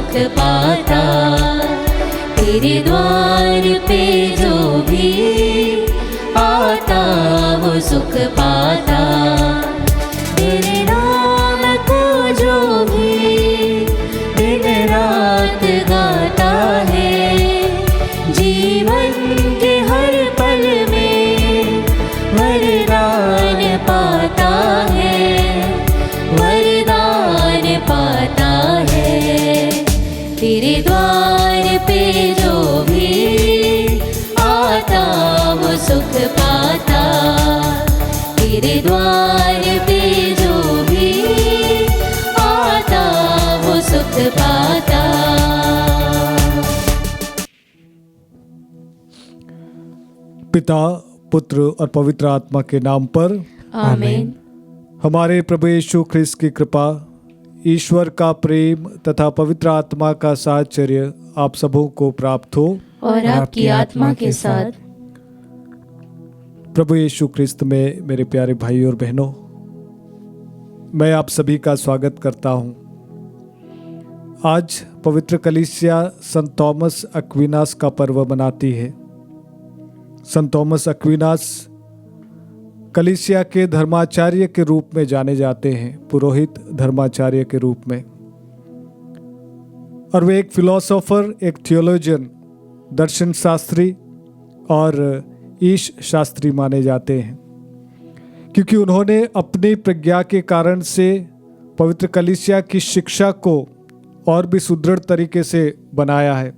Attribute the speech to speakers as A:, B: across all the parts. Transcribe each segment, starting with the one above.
A: सुख पाता। तेरे द्वार पे जो भी आता वो सुख पाता। तेरे नाम को जो भी दिन रात गाता है, जीवन के हर पल में वरदान पाता है, वरदान पाता है। तेरे द्वार पे जो भी आता वो सुख पाता। तेरे द्वार पे जो भी आता वो सुख पाता।
B: पिता, पुत्र और पवित्र आत्मा के नाम पर
A: आमीन।
B: हमारे प्रभु यीशु ख्रिस्त की कृपा, ईश्वर का प्रेम तथा पवित्र आत्मा का साहचर्य आप सबों को प्राप्त हो
A: और आपकी आत्मा के साथ।
B: प्रभु यीशु ख्रिस्त में मेरे प्यारे भाई और बहनों, मैं आप सभी का स्वागत करता हूं। आज पवित्र कलीसिया संत थॉमस एक्विनास का पर्व मनाती है। संत थॉमस एक्विनास कलीसिया के धर्माचार्य के रूप में जाने जाते हैं, पुरोहित धर्माचार्य के रूप में। और वे एक फिलोसोफर, एक थियोलॉजियन, दर्शन शास्त्री और ईश शास्त्री माने जाते हैं, क्योंकि उन्होंने अपनी प्रज्ञा के कारण से पवित्र कलीसिया की शिक्षा को और भी सुदृढ़ तरीके से बनाया है,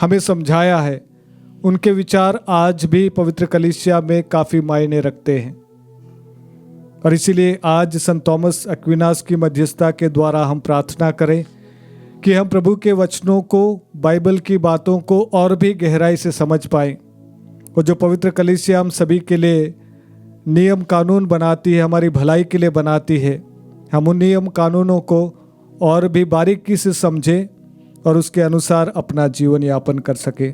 B: हमें समझाया है। उनके विचार आज भी पवित्र कलीसिया में काफ़ी मायने रखते हैं। और इसीलिए आज संत थॉमस एक्विनास की मध्यस्थता के द्वारा हम प्रार्थना करें कि हम प्रभु के वचनों को, बाइबल की बातों को और भी गहराई से समझ पाएं। और जो पवित्र कलीसिया हम सभी के लिए नियम कानून बनाती है, हमारी भलाई के लिए बनाती है, हम उन नियम कानूनों को और भी बारीकी से समझें और उसके अनुसार अपना जीवन यापन कर सके।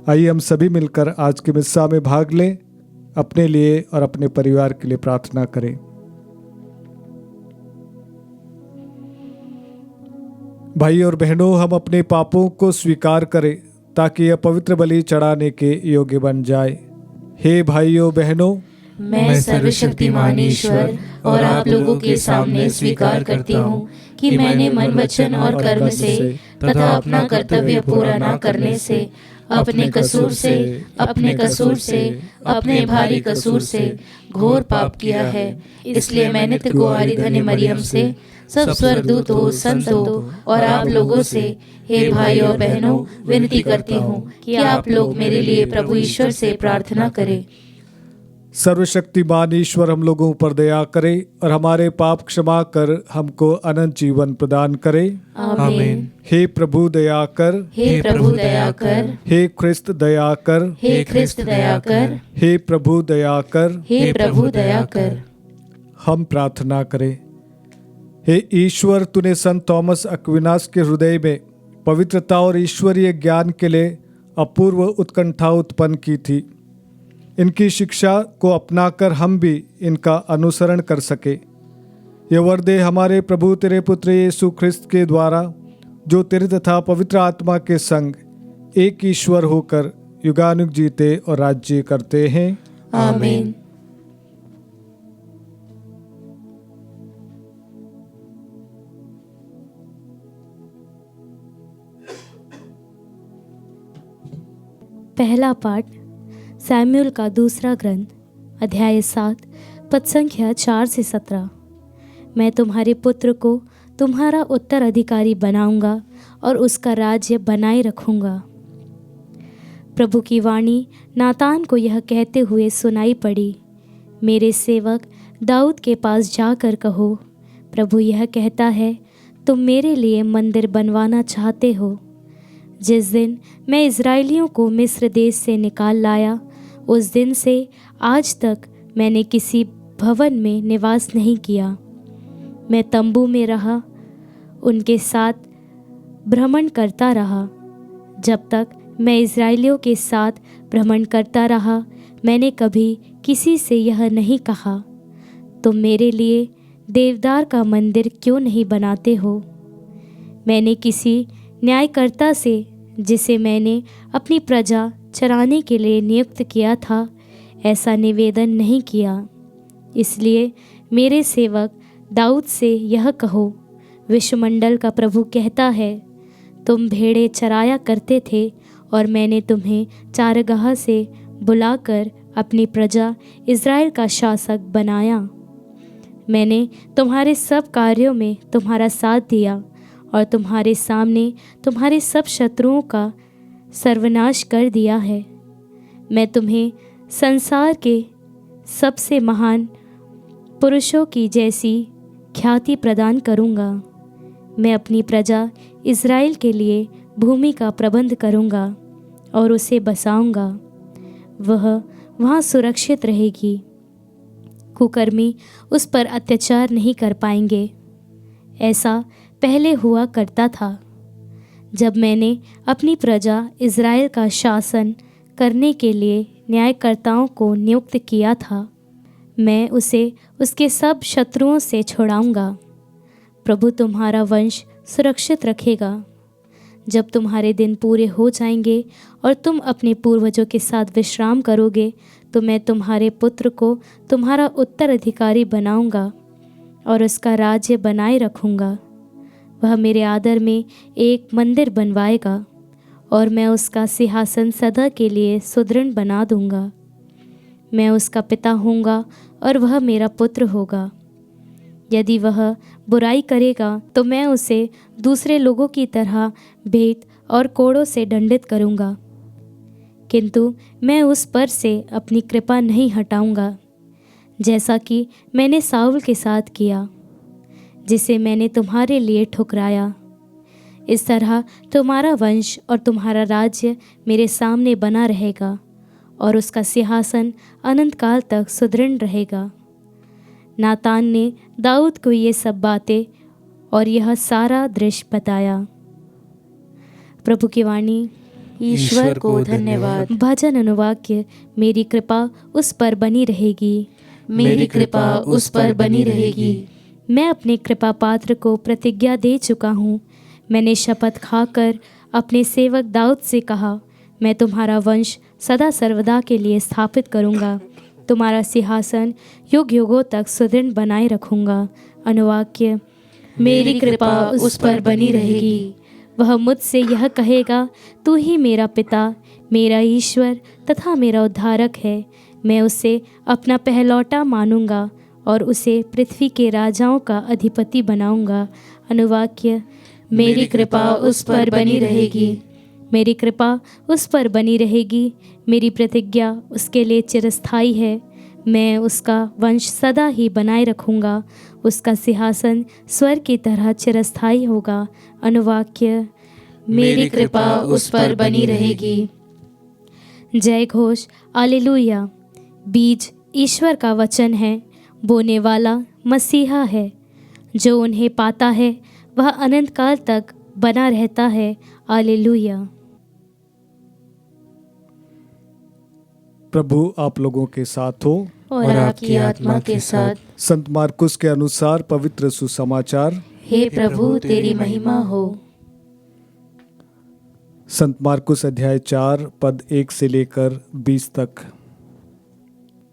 B: आइए हम सभी मिलकर आज के मिस्सा में भाग लें, अपने लिए और अपने परिवार के लिए प्रार्थना करें। भाई और बहनों, हम अपने पापों को स्वीकार करें ताकि यह पवित्र बलि चढ़ाने के योग्य बन जाए। हे भाइयों बहनों,
A: मैं सर्वशक्तिमान ईश्वर और आप लोगों के सामने स्वीकार करती हूँ कि मैंने मन, वचन और कर्म से तथा अपना कर्तव्य पूरा न करने से, अपने कसूर से, अपने भारी कसूर से घोर पाप किया है। इसलिए मैं नित्य कुंवारी धन्य मरियम से, सब स्वर्गदूतों, संतों और आप लोगों से, हे भाई और बहनों, विनती करती हूँ कि आप लोग मेरे लिए प्रभु ईश्वर से प्रार्थना करें।
B: सर्वशक्तिमान ईश्वर हम लोगों पर दया करे और हमारे पाप क्षमा कर हमको अनंत जीवन प्रदान करे।
A: आमीन।
B: हे प्रभु दया कर,
A: हे प्रभु दया कर,
B: हे ख्रिस्त दया कर,
A: हे ख्रिस्त दया कर,
B: हे प्रभु दया कर,
A: हे प्रभु दया कर।
B: हम प्रार्थना करें। हे ईश्वर, तूने संत थॉमस एक्विनास के हृदय में पवित्रता और ईश्वरीय ज्ञान के लिए अपूर्व उत्कंठा उत्पन्न की थी। इनकी शिक्षा को अपनाकर हम भी इनका अनुसरण कर सके। ये वर दे हमारे प्रभु तेरे पुत्र यीशु ख्रिस्त के द्वारा, जो तेरे तथा पवित्र आत्मा के संग एक ईश्वर होकर युगानुग जीते और राज्य करते हैं।
A: आमीन।
C: पहला पाठ सैमुएल का दूसरा ग्रंथ, अध्याय 7, पद संख्या 4 से 17। मैं तुम्हारे पुत्र को तुम्हारा उत्तराधिकारी बनाऊंगा और उसका राज्य बनाए रखूंगा। प्रभु की वाणी नातान को यह कहते हुए सुनाई पड़ी, मेरे सेवक दाऊद के पास जाकर कहो, प्रभु यह कहता है, तुम मेरे लिए मंदिर बनवाना चाहते हो। जिस दिन मैं इज़राइलियों को मिस्र देश से निकाल लाया, उस दिन से आज तक मैंने किसी भवन में निवास नहीं किया। मैं तंबू में रहा, उनके साथ भ्रमण करता रहा। जब तक मैं इज़राइलियों के साथ भ्रमण करता रहा, मैंने कभी किसी से यह नहीं कहा, तुम मेरे लिए देवदार का मंदिर क्यों नहीं बनाते हो। मैंने किसी न्यायकर्ता से, जिसे मैंने अपनी प्रजा चराने के लिए नियुक्त किया था, ऐसा निवेदन नहीं किया। इसलिए मेरे सेवक दाऊद से यह कहो, विश्वमंडल का प्रभु कहता है, तुम भेड़ें चराया करते थे और मैंने तुम्हें चारगाह से बुलाकर अपनी प्रजा इज़राइल का शासक बनाया। मैंने तुम्हारे सब कार्यों में तुम्हारा साथ दिया और तुम्हारे सामने तुम्हारे सब शत्रुओं का सर्वनाश कर दिया है। मैं तुम्हें संसार के सबसे महान पुरुषों की जैसी ख्याति प्रदान करूँगा। मैं अपनी प्रजा इज़राइल के लिए भूमि का प्रबंध करूँगा और उसे बसाऊँगा। वह वहाँ सुरक्षित रहेगी। कुकर्मी उस पर अत्याचार नहीं कर पाएंगे। ऐसा पहले हुआ करता था, जब मैंने अपनी प्रजा इज़राइल का शासन करने के लिए न्यायकर्ताओं को नियुक्त किया था। मैं उसे उसके सब शत्रुओं से छुड़ाऊंगा। प्रभु तुम्हारा वंश सुरक्षित रखेगा। जब तुम्हारे दिन पूरे हो जाएंगे और तुम अपने पूर्वजों के साथ विश्राम करोगे, तो मैं तुम्हारे पुत्र को तुम्हारा उत्तराधिकारी बनाऊंगा और उसका राज्य बनाए रखूंगा। वह मेरे आदर में एक मंदिर बनवाएगा और मैं उसका सिंहासन सदा के लिए सुदृढ़ बना दूंगा। मैं उसका पिता होऊंगा और वह मेरा पुत्र होगा। यदि वह बुराई करेगा तो मैं उसे दूसरे लोगों की तरह भेंट और कोड़ों से दंडित करूंगा, किंतु मैं उस पर से अपनी कृपा नहीं हटाऊंगा, जैसा कि मैंने साउल के साथ किया, जिसे मैंने तुम्हारे लिए ठुकराया। इस तरह तुम्हारा वंश और तुम्हारा राज्य मेरे सामने बना रहेगा और उसका सिंहासन अनंत काल तक सुदृढ़ रहेगा। नातान ने दाऊद को ये सब बातें और यह सारा दृश्य बताया। प्रभु की वाणी।
A: ईश्वर को धन्यवाद।
C: भजन अनुवाक्य। मेरी कृपा उस पर बनी रहेगी।
A: मेरी कृपा उस पर बनी रहेगी।
C: मैं अपने कृपा पात्र को प्रतिज्ञा दे चुका हूँ। मैंने शपथ खाकर अपने सेवक दाऊद से कहा, मैं तुम्हारा वंश सदा सर्वदा के लिए स्थापित करूँगा। तुम्हारा सिंहासन युग युगों तक सुदृढ़ बनाए रखूँगा। अनुवाक्य।
A: मेरी कृपा उस पर बनी रहेगी।
C: वह मुझसे यह कहेगा, तू ही मेरा पिता, मेरा ईश्वर तथा मेरा उद्धारक है। मैं उसे अपना पहलौटा मानूंगा और उसे पृथ्वी के राजाओं का अधिपति बनाऊंगा। अनुवाक्य।
A: मेरी कृपा उस पर बनी रहेगी।
C: मेरी कृपा उस पर बनी रहेगी। मेरी प्रतिज्ञा उसके लिए चिरस्थायी है। मैं उसका वंश सदा ही बनाए रखूँगा। उसका सिंहासन स्वर्ग की तरह चिरस्थायी होगा। अनुवाक्य।
A: मेरी कृपा उस पर बनी रहेगी।
C: जय घोष। हालेलुया। बीज ईश्वर का वचन है, बोने वाला मसीहा है। जो उन्हें पाता है वह अनंत काल तक बना रहता है। हालेलुया।
B: प्रभु आप लोगों के साथ हो
A: और आपकी आत्मा के साथ।
B: संत मार्कुस के अनुसार पवित्र सुसमाचार।
A: हे प्रभु तेरी महिमा हो।
B: संत मार्कुस अध्याय 4 पद 1 से लेकर 20 तक।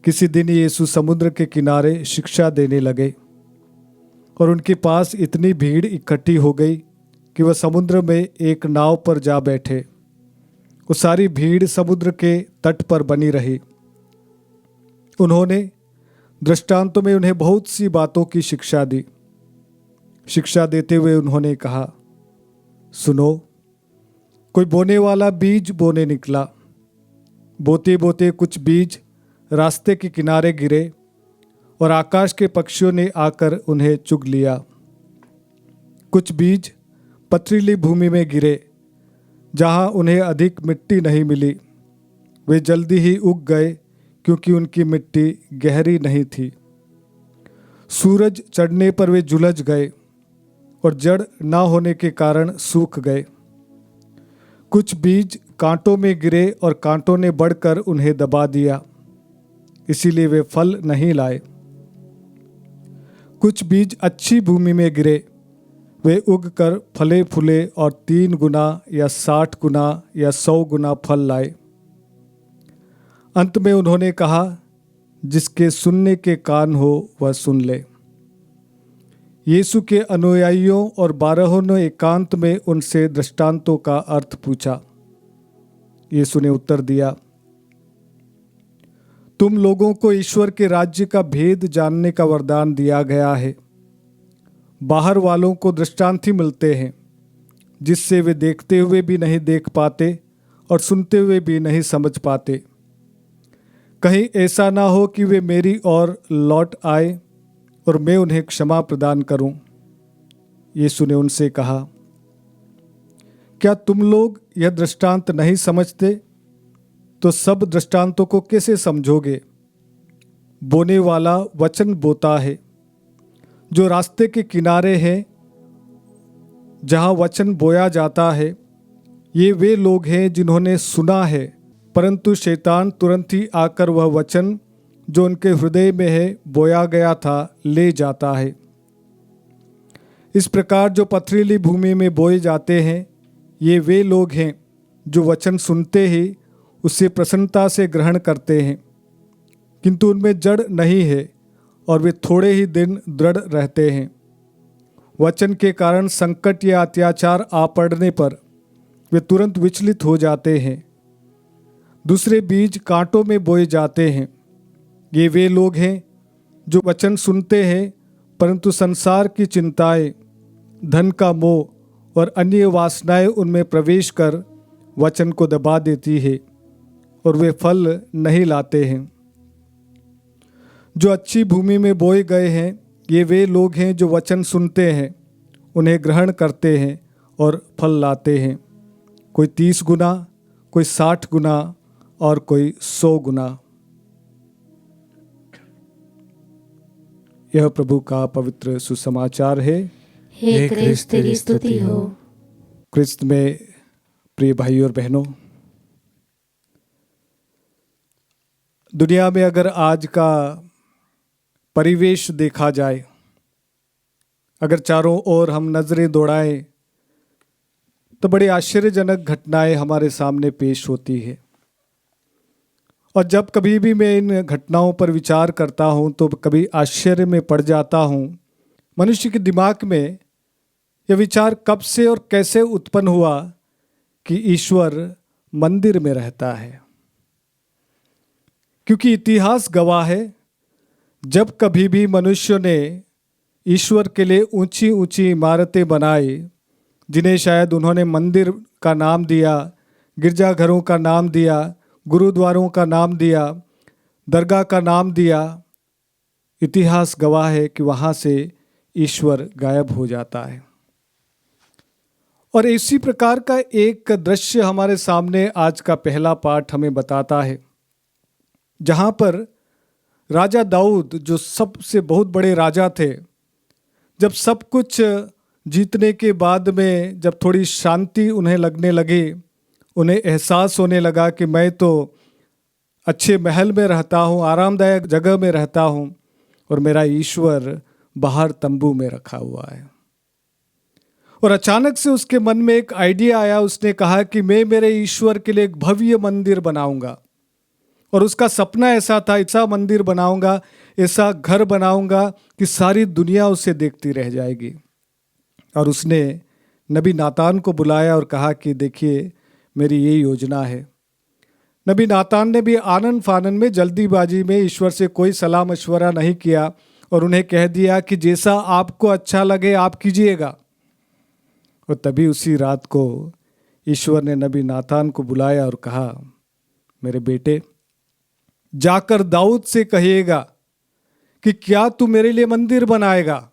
B: किसी दिन यीशु समुद्र के किनारे शिक्षा देने लगे और उनके पास इतनी भीड़ इकट्ठी हो गई कि वह समुद्र में एक नाव पर जा बैठे। वो सारी भीड़ समुद्र के तट पर बनी रही। उन्होंने दृष्टांतों में उन्हें बहुत सी बातों की शिक्षा दी। शिक्षा देते हुए उन्होंने कहा, सुनो, कोई बोने वाला बीज बोने निकला। बोते बोते कुछ बीज रास्ते के किनारे गिरे और आकाश के पक्षियों ने आकर उन्हें चुग लिया। कुछ बीज पथरीली भूमि में गिरे, जहां उन्हें अधिक मिट्टी नहीं मिली। वे जल्दी ही उग गए, क्योंकि उनकी मिट्टी गहरी नहीं थी। सूरज चढ़ने पर वे झुलस गए और जड़ ना होने के कारण सूख गए। कुछ बीज कांटों में गिरे और कांटों ने बढ़कर उन्हें दबा दिया, इसीलिए वे फल नहीं लाए। कुछ बीज अच्छी भूमि में गिरे, वे उगकर फले फूले और 3 गुना या 60 गुना या 100 गुना फल लाए। अंत में उन्होंने कहा, जिसके सुनने के कान हो वह सुन ले। यीशु के अनुयायियों और 12 ने एकांत में उनसे दृष्टांतों का अर्थ पूछा। यीशु ने उत्तर दिया, तुम लोगों को ईश्वर के राज्य का भेद जानने का वरदान दिया गया है। बाहर वालों को दृष्टांत ही मिलते हैं, जिससे वे देखते हुए भी नहीं देख पाते और सुनते हुए भी नहीं समझ पाते। कहीं ऐसा ना हो कि वे मेरी ओर लौट आए और मैं उन्हें क्षमा प्रदान करूं। यीशु ने उनसे कहा, क्या तुम लोग यह दृष्टांत नहीं समझते? तो सब दृष्टांतों को कैसे समझोगे? बोने वाला वचन बोता है। जो रास्ते के किनारे है, जहाँ वचन बोया जाता है, ये वे लोग हैं जिन्होंने सुना है, परंतु शैतान तुरंत ही आकर वह वचन जो उनके हृदय में है बोया गया था ले जाता है। इस प्रकार जो पथरीली भूमि में बोए जाते हैं, ये वे लोग हैं जो वचन सुनते ही उसे प्रसन्नता से ग्रहण करते हैं, किंतु उनमें जड़ नहीं है और वे थोड़े ही दिन दृढ़ रहते हैं। वचन के कारण संकट या अत्याचार आ पड़ने पर वे तुरंत विचलित हो जाते हैं। दूसरे बीज कांटों में बोए जाते हैं। ये वे लोग हैं जो वचन सुनते हैं, परंतु संसार की चिंताएं, धन का मोह और अन्य वासनाएं उनमें प्रवेश कर वचन को दबा देती है और वे फल नहीं लाते हैं। जो अच्छी भूमि में बोए गए हैं, ये वे लोग हैं जो वचन सुनते हैं, उन्हें ग्रहण करते हैं और फल लाते हैं, कोई 30 गुना, कोई 60 गुना और कोई 100 गुना। यह प्रभु का पवित्र सुसमाचार है।
A: हे क्रिस्त, तेरी स्तुति हो।
B: क्रिस्त में प्रिय भाई और बहनों, दुनिया में अगर आज का परिवेश देखा जाए, अगर चारों ओर हम नजरें दौड़ाएं, तो बड़ी आश्चर्यजनक घटनाएं हमारे सामने पेश होती है। और जब कभी भी मैं इन घटनाओं पर विचार करता हूं, तो कभी आश्चर्य में पड़ जाता हूं। मनुष्य के दिमाग में यह विचार कब से और कैसे उत्पन्न हुआ कि ईश्वर मंदिर में रहता है? क्योंकि इतिहास गवाह है, जब कभी भी मनुष्यों ने ईश्वर के लिए ऊंची ऊंची इमारतें बनाई, जिन्हें शायद उन्होंने मंदिर का नाम दिया, गिरजाघरों का नाम दिया, गुरुद्वारों का नाम दिया, दरगाह का नाम दिया, इतिहास गवाह है कि वहाँ से ईश्वर गायब हो जाता है। और इसी प्रकार का एक दृश्य हमारे सामने आज का पहला पाठ हमें बताता है, जहाँ पर राजा दाऊद, जो सबसे बहुत बड़े राजा थे, जब सब कुछ जीतने के बाद में जब थोड़ी शांति उन्हें लगने लगी, उन्हें एहसास होने लगा कि मैं तो अच्छे महल में रहता हूँ, आरामदायक जगह में रहता हूँ, और मेरा ईश्वर बाहर तंबू में रखा हुआ है। और अचानक से उसके मन में एक आइडिया आया। उसने कहा कि मैं मेरे ईश्वर के लिए एक भव्य मंदिर बनाऊंगा। और उसका सपना ऐसा था, ऐसा मंदिर बनाऊंगा, ऐसा घर बनाऊंगा कि सारी दुनिया उसे देखती रह जाएगी। और उसने नबी नातान को बुलाया और कहा कि देखिए, मेरी ये योजना है। नबी नातान ने भी आनंद फानन में, जल्दीबाजी में, ईश्वर से कोई सलाह मशवरा नहीं किया और उन्हें कह दिया कि जैसा आपको अच्छा लगे आप कीजिएगा। और तभी उसी रात को ईश्वर ने नबी नातान को बुलाया और कहा, मेरे बेटे, जाकर दाऊद से कहिएगा कि क्या तू मेरे लिए मंदिर बनाएगा।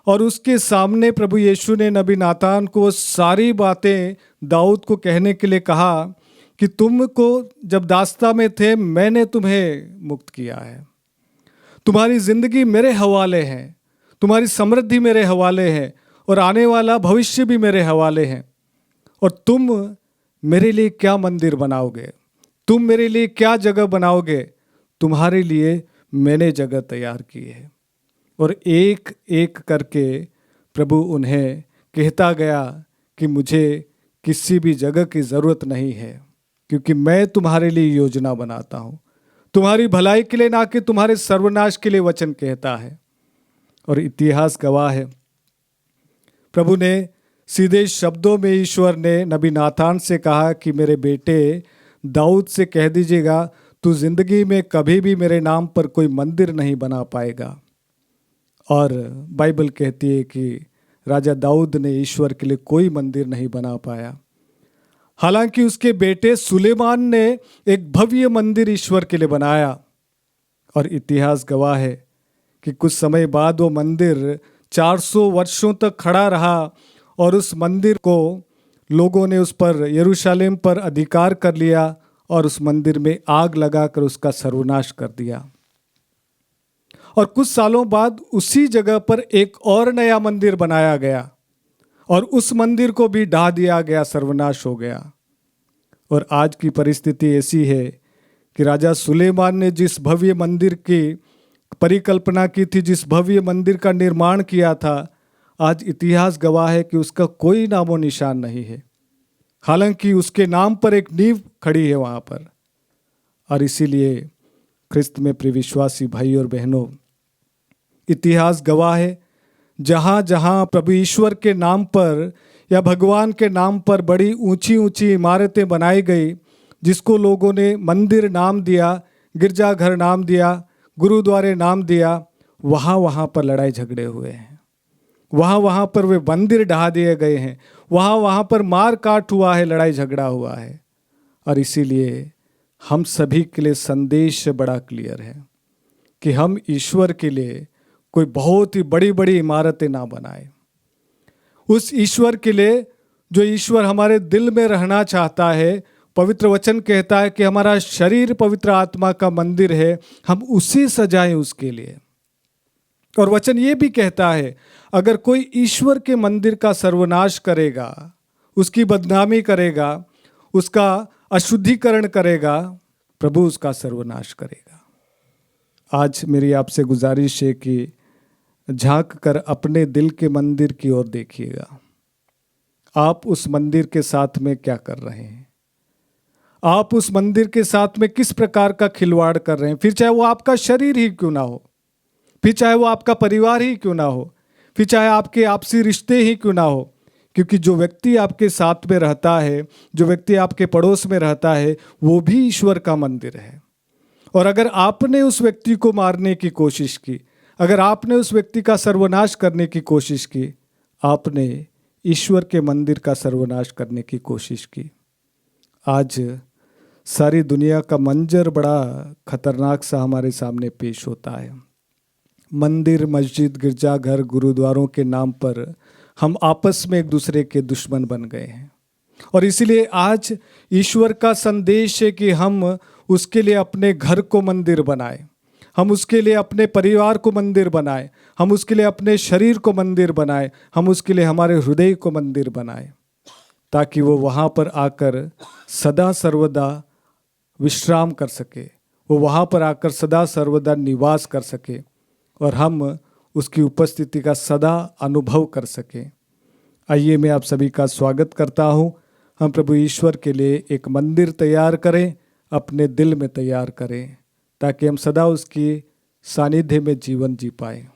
B: और उसके सामने प्रभु यीशु ने नबी नातान को सारी बातें दाऊद को कहने के लिए कहा कि तुमको जब दास्ता में थे, मैंने तुम्हें मुक्त किया है, तुम्हारी जिंदगी मेरे हवाले है, तुम्हारी समृद्धि मेरे हवाले है, और आने वाला भविष्य भी मेरे हवाले हैं। और तुम मेरे लिए क्या मंदिर बनाओगे, तुम मेरे लिए क्या जगह बनाओगे, तुम्हारे लिए मैंने जगह तैयार की है। और एक एक करके प्रभु उन्हें कहता गया कि मुझे किसी भी जगह की ज़रूरत नहीं है, क्योंकि मैं तुम्हारे लिए योजना बनाता हूँ, तुम्हारी भलाई के लिए, ना कि तुम्हारे सर्वनाश के लिए वचन कहता है। और इतिहास गवाह है, प्रभु ने सीधे शब्दों में ईश्वर ने नबी नातान से कहा कि मेरे बेटे दाऊद से कह दीजिएगा, तू जिंदगी में कभी भी मेरे नाम पर कोई मंदिर नहीं बना पाएगा। और बाइबल कहती है कि राजा दाऊद ने ईश्वर के लिए कोई मंदिर नहीं बना पाया, हालांकि उसके बेटे सुलेमान ने एक भव्य मंदिर ईश्वर के लिए बनाया। और इतिहास गवाह है कि कुछ समय बाद वो मंदिर 400 वर्षों तक खड़ा रहा और उस मंदिर को लोगों ने उस पर यरूशलेम पर अधिकार कर लिया और उस मंदिर में आग लगाकर उसका सर्वनाश कर दिया। और कुछ सालों बाद उसी जगह पर एक और नया मंदिर बनाया गया और उस मंदिर को भी ढा दिया गया, सर्वनाश हो गया। और आज की परिस्थिति ऐसी है कि राजा सुलेमान ने जिस भव्य मंदिर की परिकल्पना की थी, जिस भव्य मंदिर का निर्माण किया था, आज इतिहास गवाह है कि उसका कोई नामो निशान नहीं है, हालांकि उसके नाम पर एक नींव खड़ी है वहाँ पर। और इसीलिए ख्रिस्त में प्रिय विश्वासी भाई और बहनों, इतिहास गवाह है, जहाँ जहाँ प्रभु ईश्वर के नाम पर या भगवान के नाम पर बड़ी ऊंची ऊंची इमारतें बनाई गई, जिसको लोगों ने मंदिर नाम दिया, गिरजाघर नाम दिया, गुरुद्वारे नाम दिया, वहाँ पर लड़ाई झगड़े हुए हैं, वहाँ पर वे मंदिर ढहा दिए गए हैं, वहाँ पर मार काट हुआ है, लड़ाई झगड़ा हुआ है। और इसीलिए हम सभी के लिए संदेश बड़ा क्लियर है कि हम ईश्वर के लिए कोई बहुत ही बड़ी बड़ी इमारतें ना बनाए। उस ईश्वर के लिए जो ईश्वर हमारे दिल में रहना चाहता है, पवित्र वचन कहता है कि हमारा शरीर पवित्र आत्मा का मंदिर है, हम उसे सजाएं उसके लिए। और वचन ये भी कहता है, अगर कोई ईश्वर के मंदिर का सर्वनाश करेगा, उसकी बदनामी करेगा, उसका अशुद्धिकरण करेगा, प्रभु उसका सर्वनाश करेगा। आज मेरी आपसे गुजारिश है कि झांक कर अपने दिल के मंदिर की ओर देखिएगा। आप उस मंदिर के साथ में क्या कर रहे हैं? आप उस मंदिर के साथ में किस प्रकार का खिलवाड़ कर रहे हैं? फिर चाहे वो आपका शरीर ही क्यों ना हो, फिर चाहे वो आपका परिवार ही क्यों ना हो, फिर चाहे आपके आपसी रिश्ते ही क्यों ना हो, क्योंकि जो व्यक्ति आपके साथ में रहता है, जो व्यक्ति आपके पड़ोस में रहता है, वो भी ईश्वर का मंदिर है। और अगर आपने उस व्यक्ति को मारने की कोशिश की, अगर आपने उस व्यक्ति का सर्वनाश करने की कोशिश की, आपने ईश्वर के मंदिर का सर्वनाश करने की कोशिश की। आज सारी दुनिया का मंजर बड़ा खतरनाक सा हमारे सामने पेश होता है। मंदिर, मस्जिद, गिरजाघर, गुरुद्वारों के नाम पर हम आपस में एक दूसरे के दुश्मन बन गए हैं। और इसीलिए आज ईश्वर का संदेश है कि हम उसके लिए अपने घर को मंदिर बनाएं, हम उसके लिए अपने परिवार को मंदिर बनाएं, हम उसके लिए अपने शरीर को मंदिर बनाएं, हम उसके लिए हमारे हृदय को मंदिर बनाएं, ताकि वो वहाँ पर आकर सदा सर्वदा विश्राम कर सके, वो वहाँ पर आकर सदा सर्वदा निवास कर सके और हम उसकी उपस्थिति का सदा अनुभव कर सकें। आइए मैं आप सभी का स्वागत करता हूँ। हम प्रभु ईश्वर के लिए एक मंदिर तैयार करें, अपने दिल में तैयार करें, ताकि हम सदा उसकी सानिध्य में जीवन जी पाएं।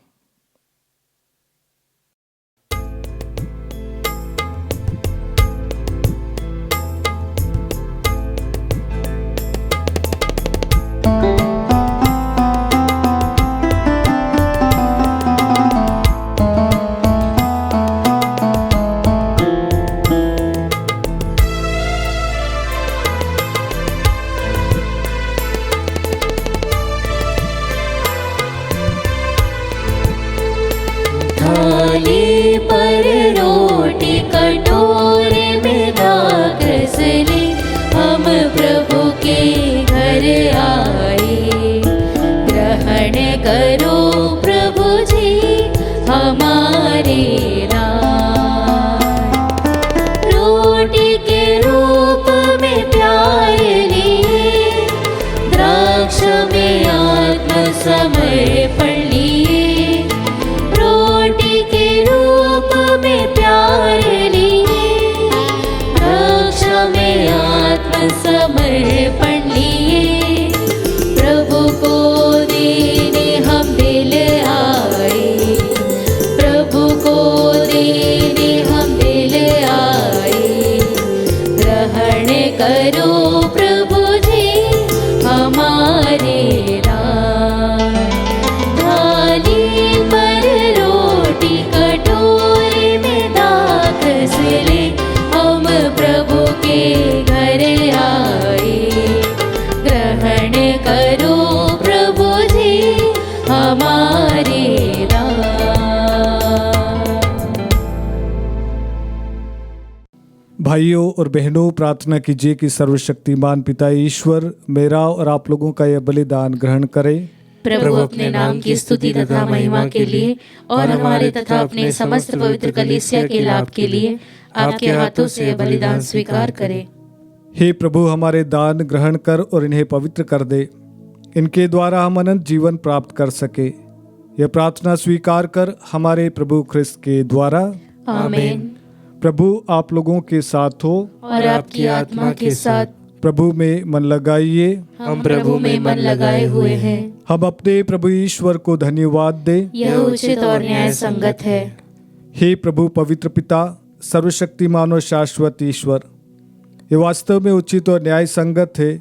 A: करो प्रभु जी हमारे राज। थाली पर रोटी कटोरे में दाखरस ले हम प्रभु के घर आए। ग्रहण करो प्रभु जी हमारे राज।
B: भाइयों और बहनों, प्रार्थना कीजिए कि सर्वशक्तिमान पिता ईश्वर मेरा और आप लोगों का यह बलिदान ग्रहण करे।
A: प्रभु अपने नाम की स्तुति तथा महिमा के लिए और हमारे तथा अपने समस्त पवित्र कलीसिया के लाभ के लिए आपके हाथों से यह बलिदान स्वीकार करे।
B: हे प्रभु, हमारे दान ग्रहण कर और इन्हें पवित्र कर दे। इनके द्वारा हम अनंत जीवन प्राप्त कर सके। यह प्रार्थना स्वीकार कर हमारे प्रभु ख्रिस्त के द्वारा।
A: आमीन।
B: प्रभु आप लोगों के साथ हो
A: और आपकी आत्मा के साथ।
B: प्रभु में मन लगाइए।
A: हम प्रभु में मन लगाए हुए हैं।
B: हम अपने प्रभु ईश्वर को धन्यवाद दें।
A: यह उचित और न्याय संगत है।
B: हे प्रभु पवित्र पिता, सर्वशक्तिमान और शाश्वत ईश्वर, ये वास्तव में उचित और न्याय संगत है।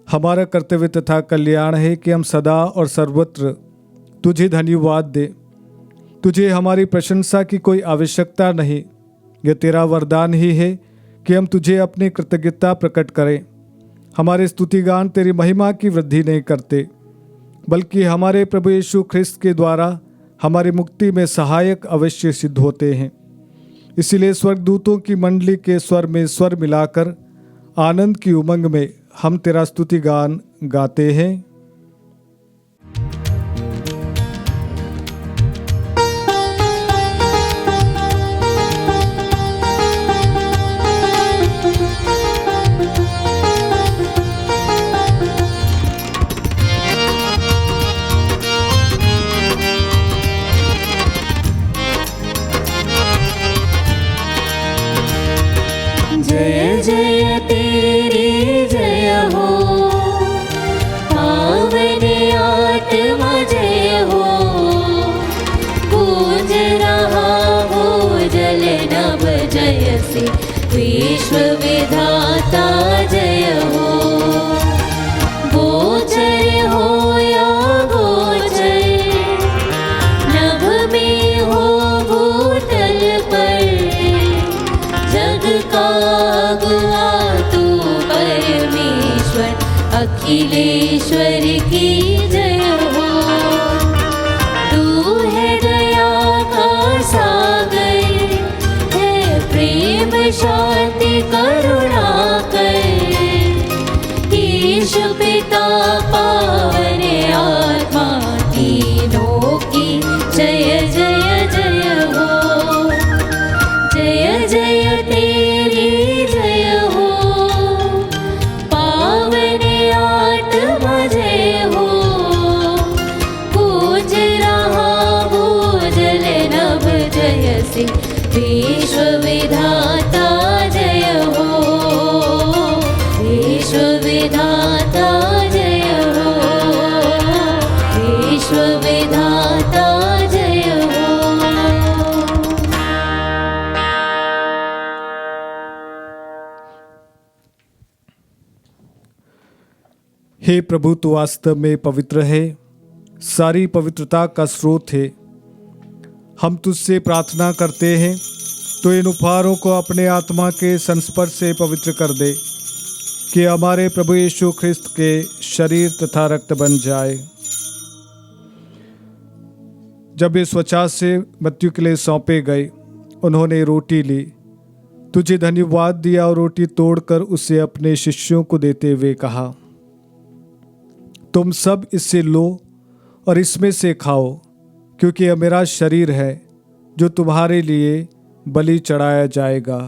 B: हमारा कर्तव्य तथा कल्याण है कि हम सदा और सर्वत्र तुझे धन्यवाद दें। तुझे हमारी प्रशंसा की कोई आवश्यकता नहीं। यह तेरा वरदान ही है कि हम तुझे अपनी कृतज्ञता प्रकट करें। हमारे स्तुतिगान तेरी महिमा की वृद्धि नहीं करते, बल्कि हमारे प्रभु यीशु ख्रिस्त के द्वारा हमारी मुक्ति में सहायक अवश्य सिद्ध होते हैं। इसीलिए स्वर्गदूतों की मंडली के स्वर में स्वर मिलाकर आनंद की उमंग में हम तेरा स्तुतिगान गाते हैं।
A: जय जय तेरी जय हो, पावन आत्मा जय हो। गूंज रहा हो जल नभ जय से, विश्व विधाता जय हो। गोचर हो या गोचर, नभ में हो भूतल पर, जग का अगुआ तू परमेश्वर, अखिलेश्वर की जय हो। तू है दया का सागर, है प्रेम शांति करुणा कर। ईशु पिता पावन आत्मा तीनों की जय जय जय हो। जय जय तेरी जय हो, पावन आत्मा जय हो। गूंज रहा हो जल नभ जय से, विश्व विधाता जय हो। विश्व विधाता जय हो, विश्व विधाता जय हो।
B: हे प्रभु, तू वास्तव में पवित्र है, सारी पवित्रता का स्रोत है। हम तुझसे प्रार्थना करते हैं तो इन उपहारों को अपने आत्मा के संस्पर्श से पवित्र कर दे, कि हमारे प्रभु यीशु ख्रिस्त के शरीर तथा रक्त बन जाए। जब ये स्वच्छता से मृत्यु के लिए सौंपे गए, उन्होंने रोटी ली, तुझे धन्यवाद दिया और रोटी तोड़कर उसे अपने शिष्यों को देते हुए कहा, तुम सब इससे लो और इसमें से खाओ, क्योंकि यह मेरा शरीर है जो तुम्हारे लिए बलि चढ़ाया जाएगा।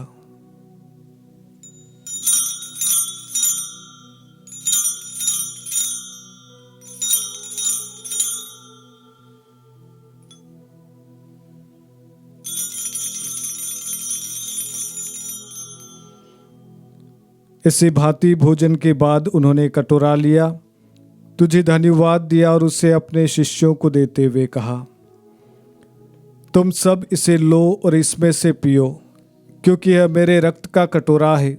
B: इसी भांति भोजन के बाद उन्होंने कटोरा लिया, तुझे धन्यवाद दिया और उसे अपने शिष्यों को देते हुए कहा, तुम सब इसे लो और इसमें से पियो, क्योंकि यह मेरे रक्त का कटोरा है,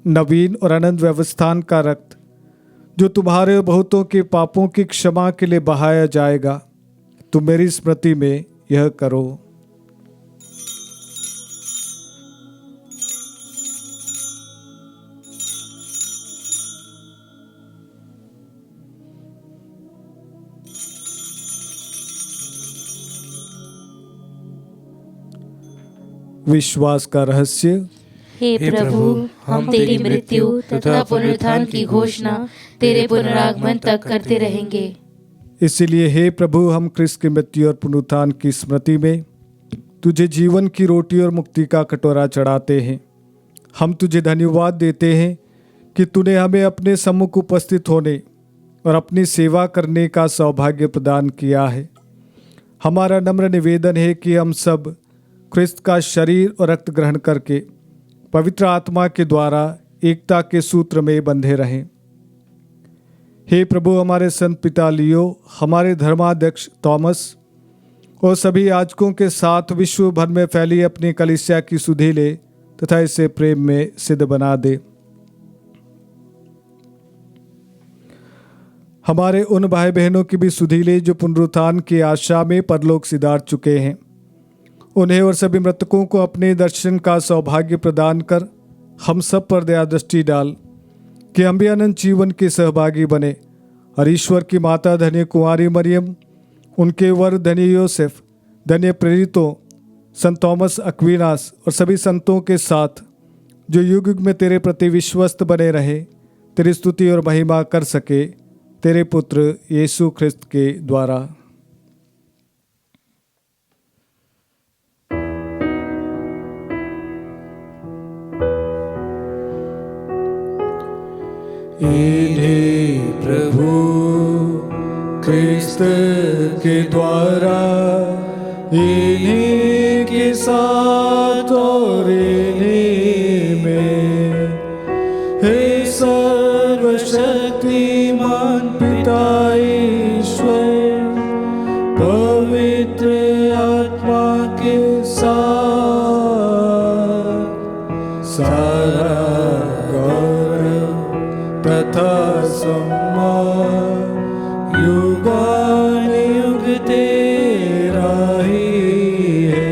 B: नवीन और अनंत व्यवस्थान का रक्त जो तुम्हारे बहुतों के पापों की क्षमा के लिए बहाया जाएगा, तुम मेरी स्मृति में यह करो। विश्वास का रहस्य।
A: हे प्रभु, हम तेरी मृत्यु तथा पुनरुत्थान की घोषणा तेरे पुनरागमन तक करते रहेंगे।
B: इसलिए हे प्रभु, हम क्रिस्त की मृत्यु और पुनरुत्थान की स्मृति में तुझे जीवन की रोटी और मुक्ति का कटोरा चढ़ाते हैं। हम तुझे धन्यवाद देते हैं कि तूने हमें अपने सम्मुख उपस्थित होने और अपनी सेवा करने का सौभाग्य प्रदान किया है। हमारा नम्र निवेदन है कि हम सब क्रिस्त का शरीर और रक्त ग्रहण करके पवित्र आत्मा के द्वारा एकता के सूत्र में बंधे रहें। हे प्रभु, हमारे संत पिता लियो, हमारे धर्माध्यक्ष थॉमस और सभी याजकों के साथ विश्व भर में फैली अपनी कलीसिया की सुधि ले तथा इसे प्रेम में सिद्ध बना दे। हमारे उन भाई बहनों की भी सुधि ले जो पुनरुत्थान की आशा में परलोक सिधार चुके हैं। उन्हें और सभी मृतकों को अपने दर्शन का सौभाग्य प्रदान कर हम सब पर दया दृष्टि डाल कि हम भी अनंत जीवन के सहभागी बने। और ईश्वर की माता धन्य कुंवारी मरियम, उनके वर धन्य योसेफ, धन्य प्रेरितों संत थॉमस अक्विनास और सभी संतों के साथ जो युग युग में तेरे प्रति विश्वस्त बने रहे, तेरी स्तुति और महिमा कर सके, तेरे पुत्र यीशु ख्रिस्त के द्वारा।
D: इन्हें प्रभु क्रिस्त के द्वारा, इन्हीं के साथ और इन्हीं में, हे सर्वशक्तिमान पिता ईश्वर, पवित्र आत्मा के साथ सारा तथा सम्मान युगानुयुग तेरा ही है।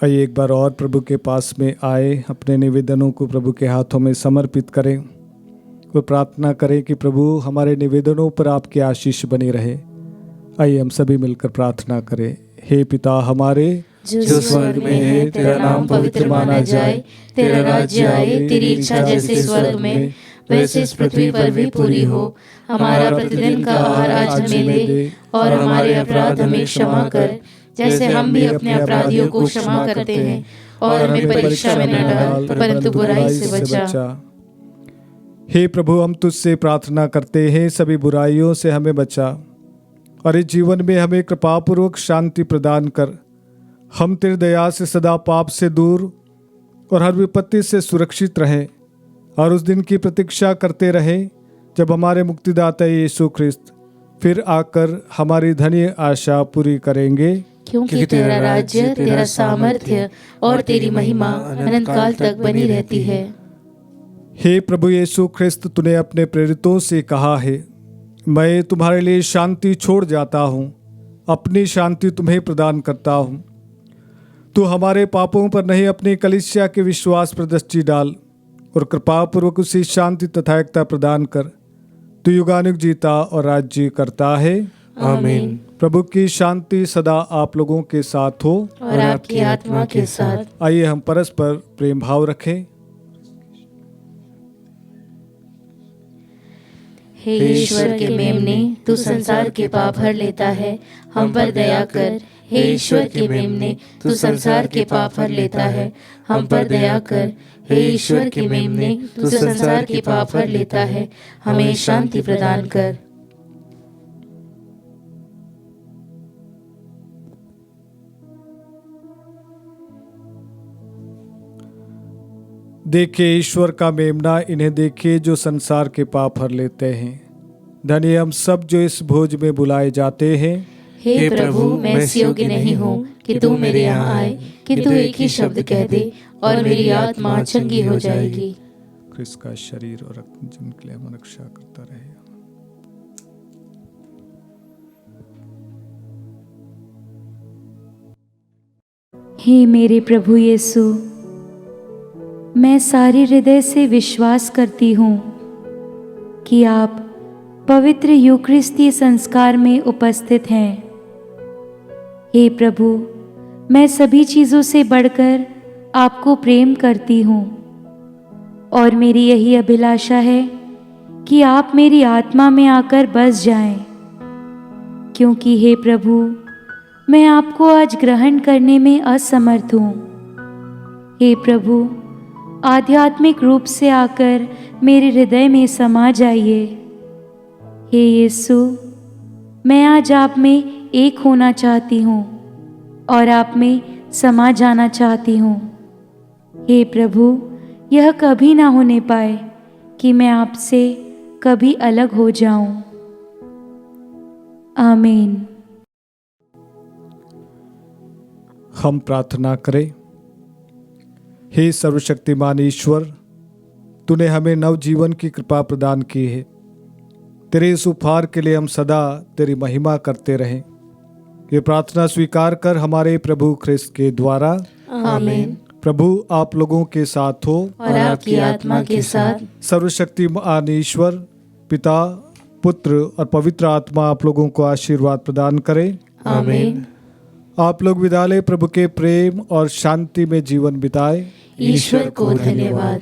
B: आइए एक बार और प्रभु के पास में आए, अपने निवेदनों को प्रभु के हाथों में समर्पित करें और प्रार्थना करें कि प्रभु हमारे निवेदनों पर आपकी आशीष बनी रहे। आइए हम सभी मिलकर प्रार्थना करें। हे पिता हमारे
A: जो स्वर्ग में है, तेरा नाम पवित्र माना जाए, तेरा राज्य आए, तेरी इच्छा जैसे स्वर्ग में वैसे इस पृथ्वी पर भी पूरी हो। हमारा प्रतिदिन का आहार आज हमें दे, और हमारे अपराध हमें क्षमा कर जैसे हम भी अपने अपराधियों को क्षमा करते हैं, और हमें परीक्षा में न डाल परंतु बुराई से बचा।
B: हे प्रभु, हम तुझसे प्रार्थना करते हैं, सभी बुराइयों से हमें बचा और इस जीवन में हमें कृपापूर्वक शांति प्रदान कर। हम तेरी दया से सदा पाप से दूर और हर विपत्ति से सुरक्षित रहें और उस दिन की प्रतीक्षा करते रहें जब हमारे मुक्तिदाता यीशु ख्रिस्त फिर आकर हमारी धन्य आशा पूरी करेंगे।
A: क्योंकि तेरा राज्य, तेरा सामर्थ्य और तेरी महिमा अनंत काल तक बनी रहती है।
B: हे प्रभु यीशु ख्रिस्त, तूने अपने प्रेरितों से कहा है, मैं तुम्हारे लिए शांति छोड़ जाता हूँ, अपनी शांति तुम्हें प्रदान करता हूँ। तू हमारे पापों पर नहीं, अपनी कलीसिया के विश्वास पर दृष्टि डाल और कृपापूर्वक उसी शांति तथा एकता प्रदान कर। तू युगानुग जीता और राज्य करता है।
A: आमीन।
B: प्रभु की शांति सदा आप लोगों के साथ हो
A: और आपकी आत्मा के साथ।
B: आइए हम परस्पर प्रेम भाव रखें।
A: हे ईश्वर के मेमने, तू संसार के पाप हर लेता है, हम पर दया कर। हे ईश्वर के मेमने, तू संसार के पाप हर लेता है, हम पर दया कर। हे ईश्वर के मेमने, तू संसार के पाप हर लेता है, हमें शांति प्रदान कर।
B: देखिए ईश्वर का मेमना, इन्हें देखिए जो संसार के पाप हर लेते हैं। धन्य हम सब जो इस भोज में बुलाए जाते हैं।
A: हे प्रभु, मैं इस योग्य नहीं हूँ कि तू मेरे यहाँ आए, किंतु एक ही शब्द कह दे और मेरी आत्मा चंगी हो जाएगी।
B: क्रिस्त का शरीर और रक्त जिनके लिए हम रक्षा करता रहे।
E: हे मेरे प्रभु यीशु, मैं सारे हृदय से विश्वास करती हूँ कि आप पवित्र यूकरिस्ती संस्कार में उपस्थित हैं। हे प्रभु, मैं सभी चीज़ों से बढ़कर आपको प्रेम करती हूँ और मेरी यही अभिलाषा है कि आप मेरी आत्मा में आकर बस जाएं, क्योंकि हे प्रभु, मैं आपको आज ग्रहण करने में असमर्थ हूँ। हे प्रभु, आध्यात्मिक रूप से आकर मेरे हृदय में समा जाइए। हे यीशु, मैं आज आप में एक होना चाहती हूँ और आप में समा जाना चाहती हूँ। हे प्रभु, यह कभी ना होने पाए कि मैं आपसे कभी अलग हो जाऊं। आमीन।
B: हम प्रार्थना करें। हे सर्वशक्तिमान ईश्वर, तूने हमें नवजीवन की कृपा प्रदान की है। तेरे इस उपहार के लिए हम सदा तेरी महिमा करते रहें। ये प्रार्थना स्वीकार कर हमारे प्रभु ख्रिस्त के द्वारा।
A: आमीन।
B: प्रभु आप लोगों के साथ हो
A: और आपकी आत्मा के साथ।
B: सर्वशक्तिमान ईश्वर पिता, पुत्र और पवित्र आत्मा आप लोगों को आशीर्वाद प्रदान करे।
A: आमीन।
B: आप लोग विदा लें। प्रभु के प्रेम और शांति में जीवन बिताए।
A: ईश्वर को धन्यवाद।